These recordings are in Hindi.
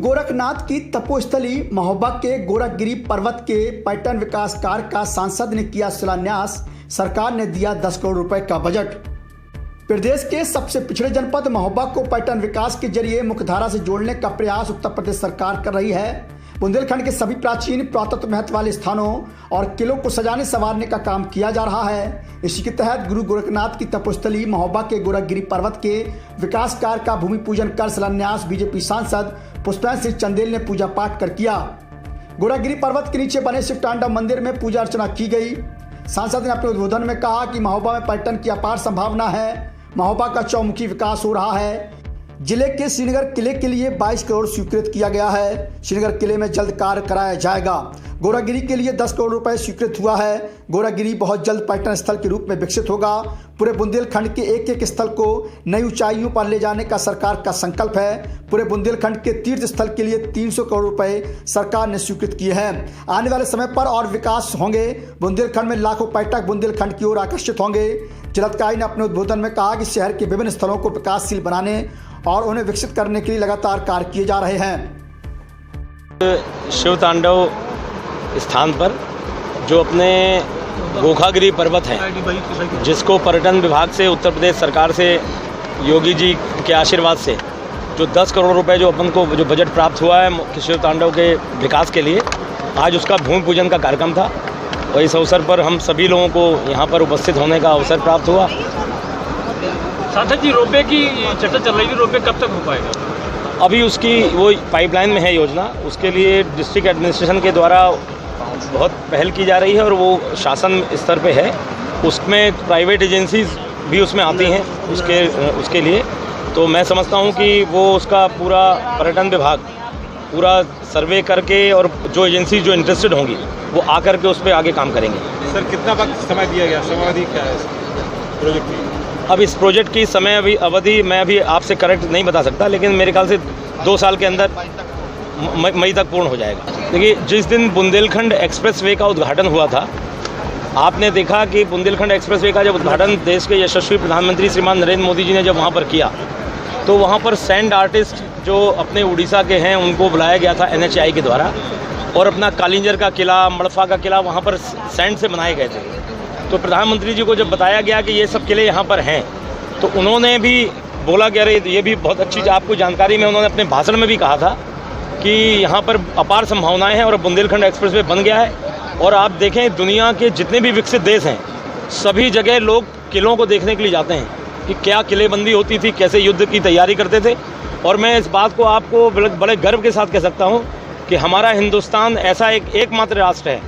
गोरखनाथ की तपोस्थली महोबा के गोरखगिरी पर्वत के पर्यटन विकास कार्य का सांसद ने किया शिलान्यास। सरकार ने दिया 10 करोड़ रुपए का बजट। प्रदेश के सबसे पिछड़े जनपद महोबा को पर्यटन विकास के जरिए मुख्यधारा से जोड़ने का प्रयास उत्तर प्रदेश सरकार कर रही है। बुंदेलखंड के सभी प्राचीन पुरातत्व महत्व वाले स्थानों और किलों को सजाने संवारने का काम किया जा रहा है। इसी के तहत गुरु गोरखनाथ की तपोस्थली महोबा के गोरखगिरी पर्वत के विकास कार्य का भूमि पूजन कर शिलान्यास बीजेपी सांसद पुष्पेंद्र सिंह चंदेल ने पूजा पाठ कर किया। गोरखगिरी पर्वत के नीचे बने शिव तांडव मंदिर में पूजा अर्चना की गई। सांसद ने अपने उद्बोधन में कहा कि महोबा में पर्यटन की अपार संभावना है। महोबा का चौमुखी विकास हो रहा है। जिले के श्रीनगर किले के लिए 22 करोड़ स्वीकृत किया गया है। श्रीनगर किले में जल्द कार्य कराया जाएगा। गोरखगिरी के लिए 10 करोड़ रुपए स्वीकृत हुआ है। गोरखगिरी बहुत जल्द पर्यटन स्थल के रूप में विकसित होगा। पूरे बुंदेलखंड के एक एक स्थल को नई ऊंचाइयों पर ले जाने का सरकार का संकल्प है। पूरे बुंदेलखंड के तीर्थ स्थल के लिए 300 करोड़ रुपए सरकार ने स्वीकृत किए हैं। आने वाले समय पर और विकास होंगे। बुंदेलखंड में लाखों पर्यटक बुंदेलखंड की ओर आकर्षित होंगे। जिलाधिकारी ने अपने उद्बोधन में कहा कि शहर के विभिन्न स्थलों को विकासशील बनाने और उन्हें विकसित करने के लिए लगातार कार्य किए जा रहे हैं। शिव तांडव स्थान पर जो अपने गोरखगिरी पर्वत है, जिसको पर्यटन विभाग से उत्तर प्रदेश सरकार से योगी जी के आशीर्वाद से जो 10 करोड़ रुपए जो अपन को जो बजट प्राप्त हुआ है शिव तांडव के विकास के लिए, आज उसका भूमि पूजन का कार्यक्रम था और इस अवसर पर हम सभी लोगों को यहाँ पर उपस्थित होने का अवसर प्राप्त हुआ। सांसद जी, रोपवे की चर्चा चल रही थी, रोपवे कब तक हो पाएगा? अभी उसकी वो पाइपलाइन में है योजना। उसके लिए डिस्ट्रिक्ट एडमिनिस्ट्रेशन के द्वारा बहुत पहल की जा रही है और वो शासन स्तर पे है। उसमें प्राइवेट एजेंसीज भी उसमें आती हैं उसके लिए। तो मैं समझता हूँ कि वो उसका पूरा पर्यटन विभाग पूरा सर्वे करके और जो एजेंसी जो इंटरेस्टेड होंगी वो आकर के उस पर आगे काम करेंगे। सर, कितना वक्त समय दिया गया, समयावधि क्या है इस प्रोजेक्ट की? अब इस प्रोजेक्ट की समय अवधि मैं अभी आपसे करेक्ट नहीं बता सकता, लेकिन मेरे ख्याल से 2 साल के अंदर मई तक पूर्ण हो जाएगा। देखिए, जिस दिन बुंदेलखंड एक्सप्रेसवे का उद्घाटन हुआ था, आपने देखा कि बुंदेलखंड एक्सप्रेसवे का जब उद्घाटन देश के यशस्वी प्रधानमंत्री श्रीमान नरेंद्र मोदी जी ने जब वहाँ पर किया, तो वहाँ पर सैंड आर्टिस्ट जो अपने उड़ीसा के हैं उनको बुलाया गया था NHAI के द्वारा, और अपना कालिंजर का किला, मड़फा का किला वहाँ पर सैंड से बनाए गए थे। तो प्रधानमंत्री जी को जब बताया गया कि ये सब किले यहाँ पर हैं, तो उन्होंने भी बोला कि अरे ये भी बहुत अच्छी आपको जानकारी में, उन्होंने अपने भाषण में भी कहा था कि यहाँ पर अपार संभावनाएं हैं और बुंदेलखंड एक्सप्रेसवे बन गया है। और आप देखें, दुनिया के जितने भी विकसित देश हैं सभी जगह लोग किलों को देखने के लिए जाते हैं कि क्या किलेबंदी होती थी, कैसे युद्ध की तैयारी करते थे। और मैं इस बात को आपको बड़े गर्व के साथ कह सकता हूँ कि हमारा हिंदुस्तान ऐसा एकमात्र राष्ट्र है,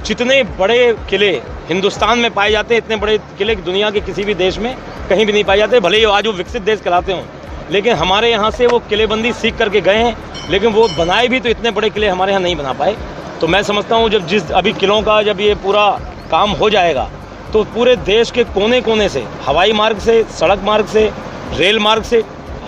जितने बड़े किले हिंदुस्तान में पाए जाते हैं, इतने बड़े किले दुनिया के किसी भी देश में कहीं भी नहीं पाए जाते। भले ही आज वो विकसित देश कहलाते हों, लेकिन हमारे यहाँ से वो किलेबंदी सीख करके गए हैं, लेकिन वो बनाए भी तो इतने बड़े किले हमारे यहाँ नहीं बना पाए। तो मैं समझता हूँ जब अभी किलों का जब ये पूरा काम हो जाएगा, तो पूरे देश के कोने कोने से, हवाई मार्ग से, सड़क मार्ग से, रेल मार्ग से,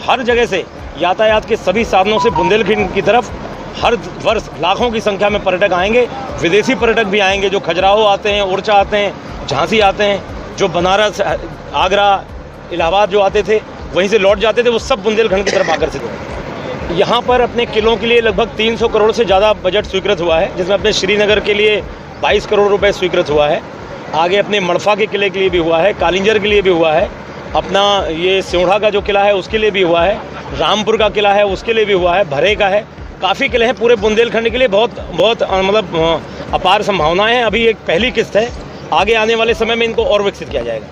हर जगह से यातायात के सभी साधनों से बुंदेलखंड की तरफ हर वर्ष लाखों की संख्या में पर्यटक आएंगे। विदेशी पर्यटक भी आएंगे, जो खजुराहो आते हैं, ओरछा आते हैं, झांसी आते हैं, जो बनारस, आगरा, इलाहाबाद जो आते थे, वहीं से लौट जाते थे, वो सब बुंदेलखंड की तरफ आकर्षित होंगे। यहाँ पर अपने किलों के लिए लगभग 300 करोड़ से ज़्यादा बजट स्वीकृत हुआ है, जिसमें अपने श्रीनगर के लिए 22 करोड़ रुपये स्वीकृत हुआ है। आगे अपने मड़फा के किले के लिए भी हुआ है, कालिंजर के लिए भी हुआ है, अपना ये सिवड़ा का जो किला है उसके लिए भी हुआ है, रामपुर का किला है उसके लिए भी हुआ है, भरे का है। काफ़ी किले हैं पूरे बुंदेलखंड के लिए। बहुत मतलब अपार संभावनाएं हैं। अभी एक पहली किस्त है, आगे आने वाले समय में इनको और विकसित किया जाएगा।